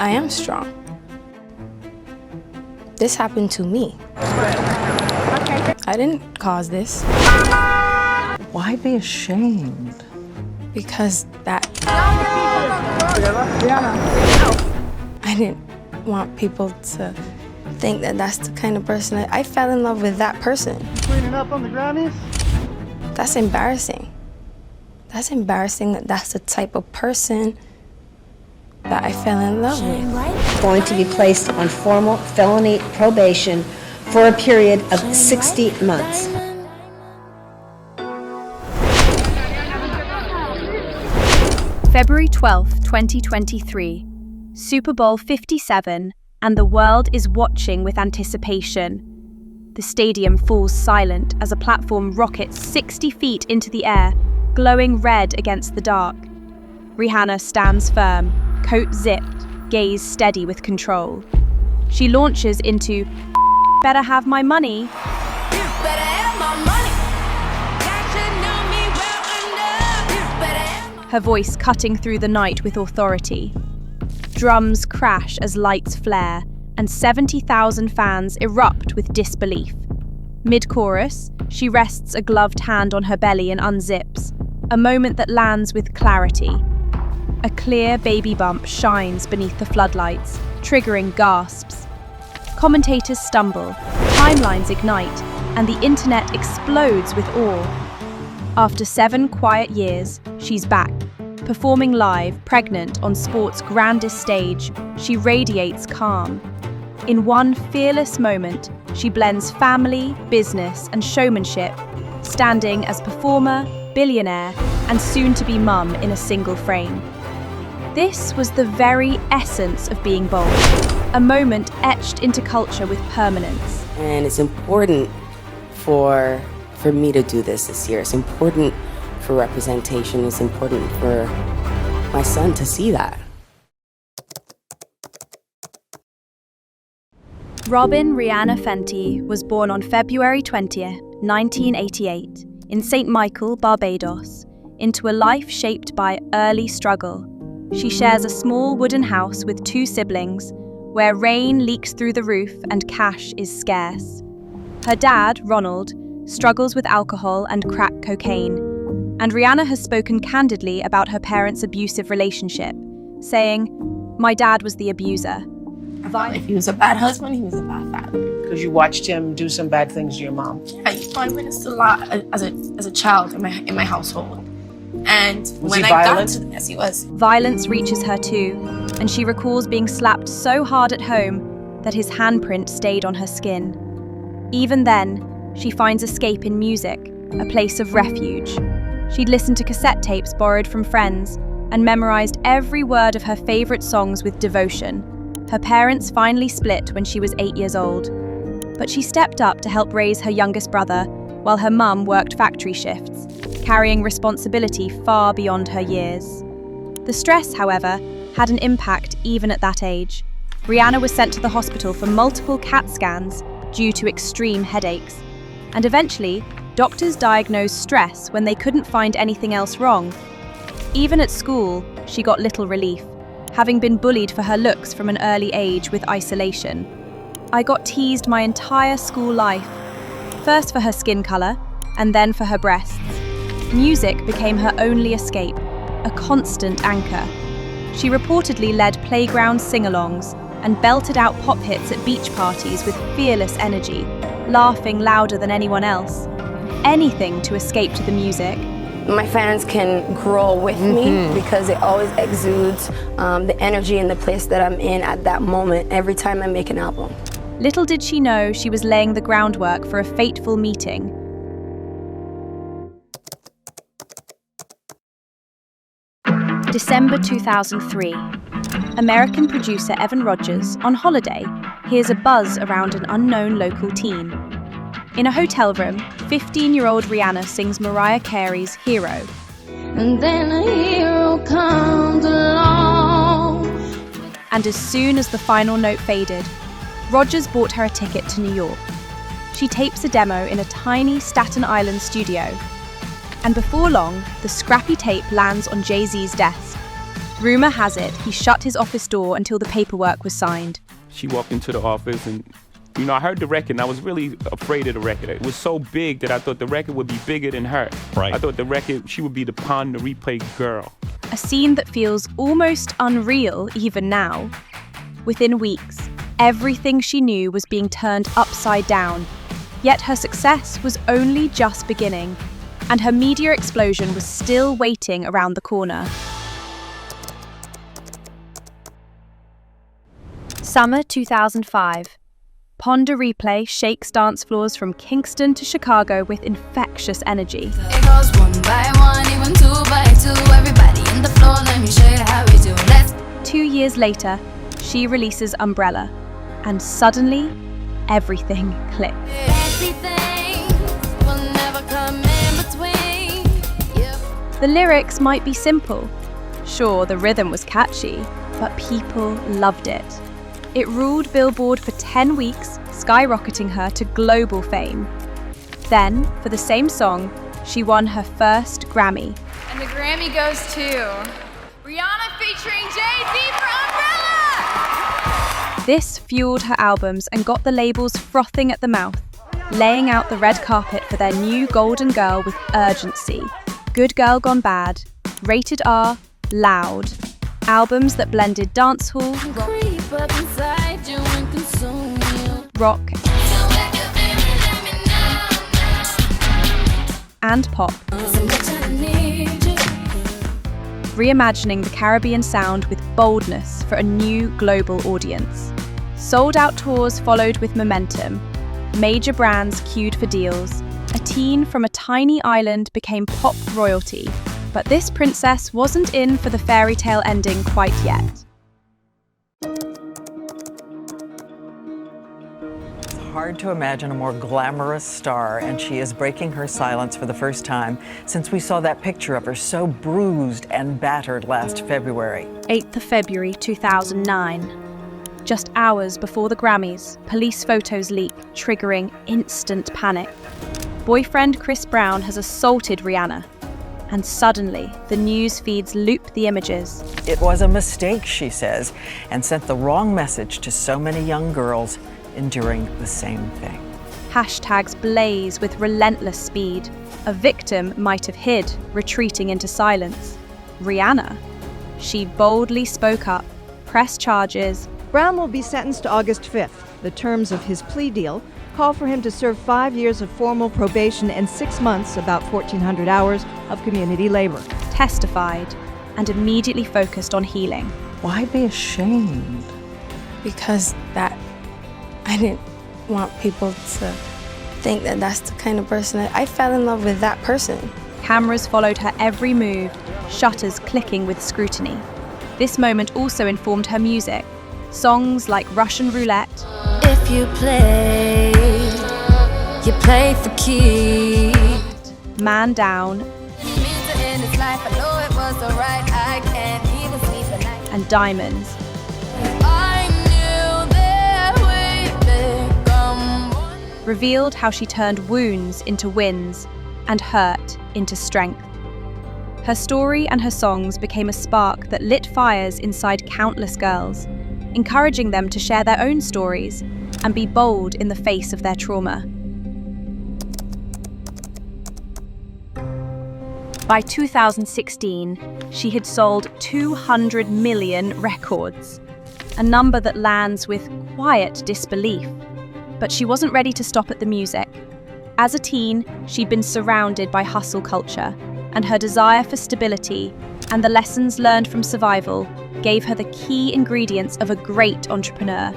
I am strong. This happened to me. I didn't cause this. Why be ashamed? Because I didn't want people to think that that's the kind of person I fell in love with that person. Cleaning up on the Grammys? That's embarrassing. That's embarrassing that that's the type of person that I fell in love with. Going to be placed on formal felony probation for a period of 60 months. February 12th, 2023, Super Bowl 57, and the world is watching with anticipation. The stadium falls silent as a platform rockets 60 feet into the air, glowing red against the dark. Rihanna stands firm, coat zipped, gaze steady with control. She launches into "Better Have My Money." Her voice cutting through the night with authority. Drums crash as lights flare, and 70,000 fans erupt with disbelief. Mid-chorus, she rests a gloved hand on her belly and unzips, a moment that lands with clarity. A clear baby bump shines beneath the floodlights, triggering gasps. Commentators stumble, timelines ignite, and the internet explodes with awe. After 7 quiet years, she's back. Performing live, pregnant, on sport's grandest stage, she radiates calm. In one fearless moment, she blends family, business, and showmanship, standing as performer, billionaire, and soon-to-be mum in a single frame. This was the very essence of being bold, a moment etched into culture with permanence. And it's important for me to do this year. It's important for representation. It's important for my son to see that. Robyn Rihanna Fenty was born on February 20th, 1988, in St. Michael, Barbados, into a life shaped by early struggle. She shares a small wooden house with 2 siblings, where rain leaks through the roof and cash is scarce. Her dad, Ronald, struggles with alcohol and crack cocaine, and Rihanna has spoken candidly about her parents' abusive relationship, saying, "My dad was the abuser." I thought if he was a bad husband, he was a bad father. Because you watched him do some bad things to your mom. I witnessed a lot as a child in my household. And Was when he I violent? got to yes, he was. Violence reaches her too, and she recalls being slapped so hard at home that his handprint stayed on her skin. Even then, she finds escape in music, a place of refuge. She'd listened to cassette tapes borrowed from friends and memorized every word of her favorite songs with devotion. Her parents finally split when she was 8 years old, but she stepped up to help raise her youngest brother while her mum worked factory shifts, carrying responsibility far beyond her years. The stress, however, had an impact even at that age. Rihanna was sent to the hospital for multiple CAT scans due to extreme headaches, and eventually, doctors diagnosed stress when they couldn't find anything else wrong. Even at school, she got little relief, having been bullied for her looks from an early age with isolation. "I got teased my entire school life, first for her skin colour, and then for her breasts. Music became her only escape, a constant anchor. She reportedly led playground singalongs and belted out pop hits at beach parties with fearless energy, laughing louder than anyone else. Anything to escape to the music. My fans can grow with me because it always exudes the energy in the place that I'm in at that moment every time I make an album. Little did she know she was laying the groundwork for a fateful meeting. December 2003. American producer Evan Rogers, on holiday, hears a buzz around an unknown local teen. In a hotel room, 15-year-old Rihanna sings Mariah Carey's Hero. And then a hero comes along. And as soon as the final note faded, Rogers bought her a ticket to New York. She tapes a demo in a tiny Staten Island studio. And before long, the scrappy tape lands on Jay-Z's desk. Rumor has it he shut his office door until the paperwork was signed. She walked into the office and, I heard the record and I was really afraid of the record. It was so big that I thought the record would be bigger than her. Right. I thought the record, she would be the Pon de Replay girl. A scene that feels almost unreal even now. Within weeks, everything she knew was being turned upside down. Yet her success was only just beginning, and her media explosion was still waiting around the corner. Summer 2005. Pon de Replay shakes dance floors from Kingston to Chicago with infectious energy. It goes one by one, even two by two. Everybody in the floor, let me show you how we do. Let's 2 years later, she releases Umbrella, and suddenly, everything clicked. everything will never come in between. Yep. The lyrics might be simple. Sure, the rhythm was catchy, but people loved it. It ruled Billboard for 10 weeks, skyrocketing her to global fame. Then, for the same song, she won her first Grammy. And the Grammy goes to Rihanna featuring Jay-Z for Umbrella! This fueled her albums and got the labels frothing at the mouth, laying out the red carpet for their new golden girl with urgency. Good Girl Gone Bad, Rated R, Loud. Albums that blended dancehall, Creep up inside you and consume you. rock, and pop. Reimagining the Caribbean sound with boldness for a new global audience. Sold-out tours followed with momentum. Major brands queued for deals. A teen from a tiny island became pop royalty. But this princess wasn't in for the fairy tale ending quite yet. It's hard to imagine a more glamorous star, and she is breaking her silence for the first time since we saw that picture of her so bruised and battered last February. 8th of February 2009. Just hours before the Grammys, police photos leak, triggering instant panic. Boyfriend Chris Brown has assaulted Rihanna. And suddenly, the news feeds loop the images. It was a mistake, she says, and sent the wrong message to so many young girls enduring the same thing. Hashtags blaze with relentless speed. A victim might have hid, retreating into silence. Rihanna. She boldly spoke up, pressed charges. Brown will be sentenced August 5th. The terms of his plea deal call for him to serve 5 years of formal probation and 6 months, about 1,400 hours, of community labor. Testified and immediately focused on healing. Why be ashamed? Because I didn't want people to think that that's the kind of person I fell in love with that person. Cameras followed her every move, shutters clicking with scrutiny. This moment also informed her music. Songs like Russian Roulette, If you play for keeps. Man Down, and Diamonds revealed how she turned wounds into wins and hurt into strength. Her story and her songs became a spark that lit fires inside countless girls, encouraging them to share their own stories and be bold in the face of their trauma. By 2016, she had sold 200 million records, a number that lands with quiet disbelief. But she wasn't ready to stop at the music. As a teen, she'd been surrounded by hustle culture, and her desire for stability and the lessons learned from survival gave her the key ingredients of a great entrepreneur.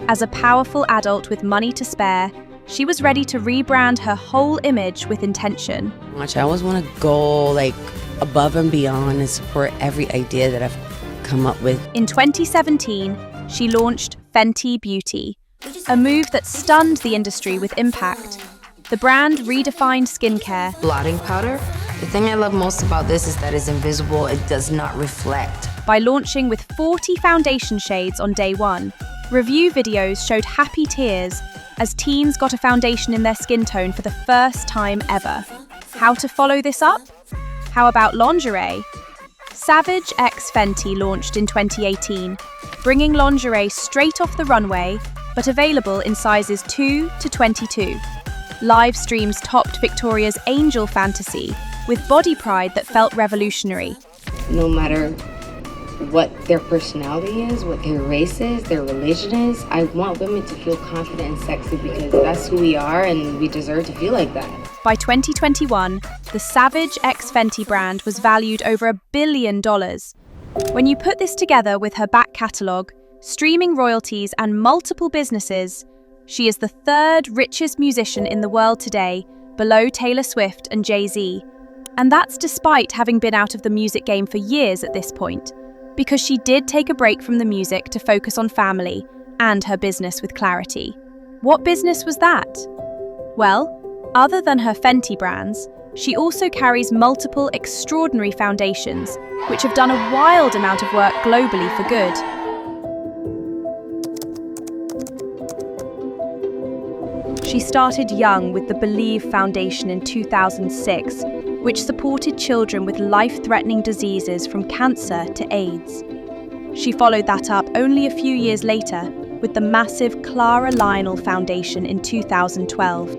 As a powerful adult with money to spare, she was ready to rebrand her whole image with intention. I always want to go above and beyond and support every idea that I've come up with. In 2017, she launched Fenty Beauty, a move that stunned the industry with impact. The brand redefined skincare. Blotting powder. The thing I love most about this is that it's invisible. It does not reflect. By launching with 40 foundation shades on day one. Review videos showed happy tears as teens got a foundation in their skin tone for the first time ever. How to follow this up? How about lingerie? Savage x Fenty launched in 2018, bringing lingerie straight off the runway, but available in sizes 2 to 22. Live streams topped Victoria's Angel fantasy, with body pride that felt revolutionary. No matter what their personality is, what their race is, their religion is, I want women to feel confident and sexy because that's who we are and we deserve to feel like that. By 2021, the Savage x Fenty brand was valued over $1 billion. When you put this together with her back catalogue, streaming royalties and multiple businesses, she is the third richest musician in the world today, below Taylor Swift and Jay-Z. And that's despite having been out of the music game for years at this point, because she did take a break from the music to focus on family and her business with clarity. What business was that? Well, other than her Fenty brands, she also carries multiple extraordinary foundations, which have done a wild amount of work globally for good. She started young with the Believe Foundation in 2006, which supported children with life-threatening diseases from cancer to AIDS. She followed that up only a few years later with the massive Clara Lionel Foundation in 2012.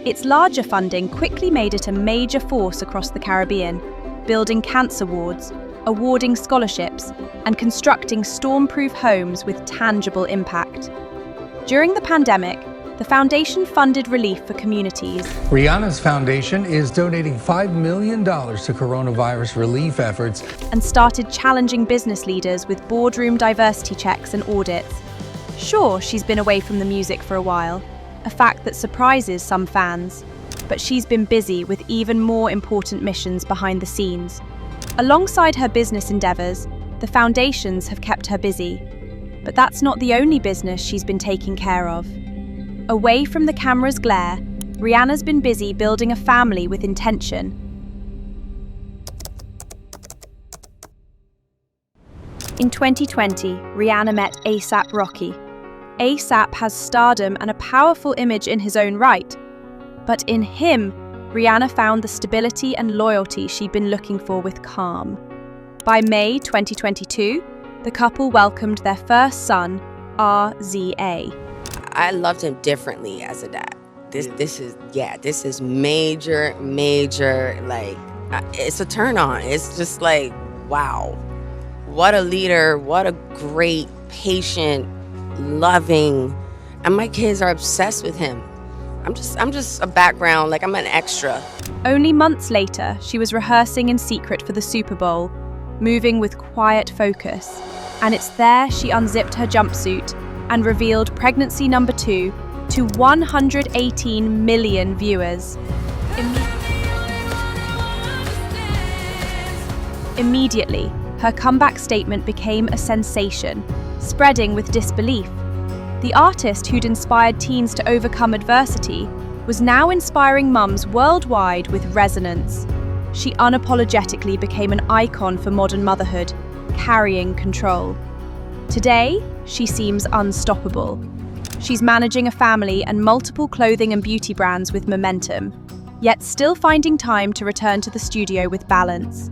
Its larger funding quickly made it a major force across the Caribbean, building cancer wards, awarding scholarships, and constructing storm-proof homes with tangible impact. During the pandemic, the foundation funded relief for communities. Rihanna's foundation is donating $5 million to coronavirus relief efforts And started challenging business leaders with boardroom diversity checks and audits. Sure, she's been away from the music for a while, a fact that surprises some fans, but she's been busy with even more important missions behind the scenes. Alongside her business endeavors, the foundations have kept her busy. But that's not the only business she's been taking care of. Away from the camera's glare, Rihanna's been busy building a family with intention. In 2020, Rihanna met A$AP Rocky. A$AP has stardom and a powerful image in his own right. But in him, Rihanna found the stability and loyalty she'd been looking for with Calm. By May 2022, the couple welcomed their first son, RZA. I loved him differently as a dad. This is major, like, it's a turn on. It's just like, wow. What a leader, what a great, patient, loving, and my kids are obsessed with him. I'm just a background, like I'm an extra. Only months later, she was rehearsing in secret for the Super Bowl, moving with quiet focus. And it's there she unzipped her jumpsuit and revealed pregnancy number 2 to 118 million viewers. Immediately, her comeback statement became a sensation, spreading with disbelief. The artist who'd inspired teens to overcome adversity was now inspiring mums worldwide with resonance. She unapologetically became an icon for modern motherhood, carrying control. Today, she seems unstoppable. She's managing a family and multiple clothing and beauty brands with momentum, yet still finding time to return to the studio with balance.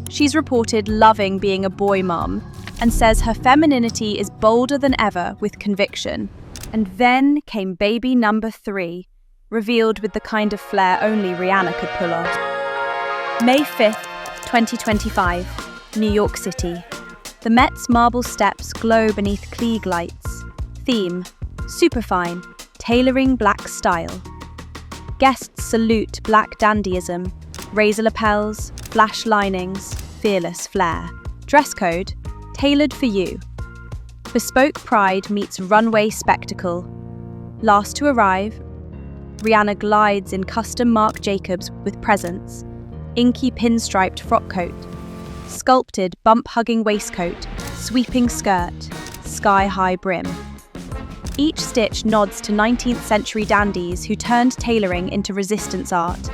She's reported loving being a boy mom and says her femininity is bolder than ever with conviction. And then came baby number 3, revealed with the kind of flair only Rihanna could pull off. May 5th, 2025, New York City. The Met's marble steps glow beneath Klieg lights. Theme, superfine, tailoring black style. Guests salute black dandyism, razor lapels, flash linings, fearless flair. Dress code, tailored for you. Bespoke pride meets runway spectacle. Last to arrive, Rihanna glides in custom Marc Jacobs with presence, inky pinstriped frock coat, sculpted bump-hugging waistcoat, sweeping skirt, sky-high brim. Each stitch nods to 19th century dandies who turned tailoring into resistance art,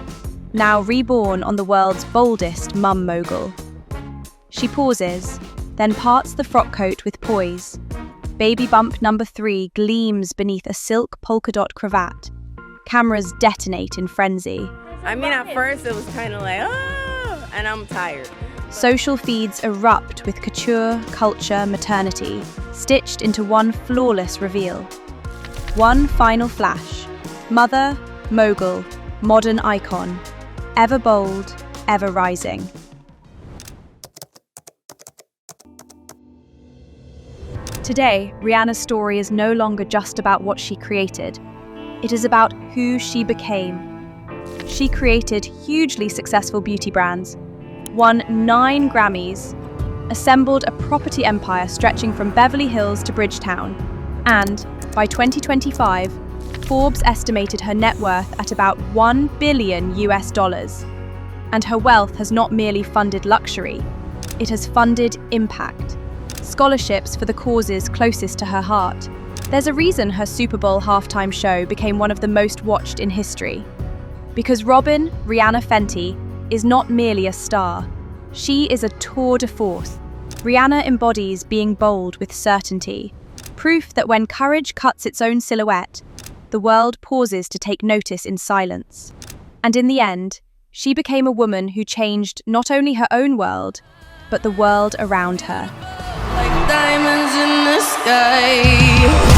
now reborn on the world's boldest mum mogul. She pauses, then parts the frock coat with poise. Baby bump number 3 gleams beneath a silk polka dot cravat. Cameras detonate in frenzy. I mean, at first it was kind of like, oh, and I'm tired. Social feeds erupt with couture, culture, maternity, stitched into one flawless reveal. One final flash. Mother, mogul, modern icon. Ever bold, ever rising. Today, Rihanna's story is no longer just about what she created. It is about who she became. She created hugely successful beauty brands, won 9 Grammys, assembled a property empire stretching from Beverly Hills to Bridgetown, and by 2025, Forbes estimated her net worth at about $1 billion. And her wealth has not merely funded luxury, it has funded impact. Scholarships for the causes closest to her heart. There's a reason her Super Bowl halftime show became one of the most watched in history. Because Robyn Rihanna Fenty is not merely a star, she is a tour de force. Rihanna embodies being bold with certainty, proof that when courage cuts its own silhouette, the world pauses to take notice in silence. And in the end, she became a woman who changed not only her own world, but the world around her. Like diamonds in the sky.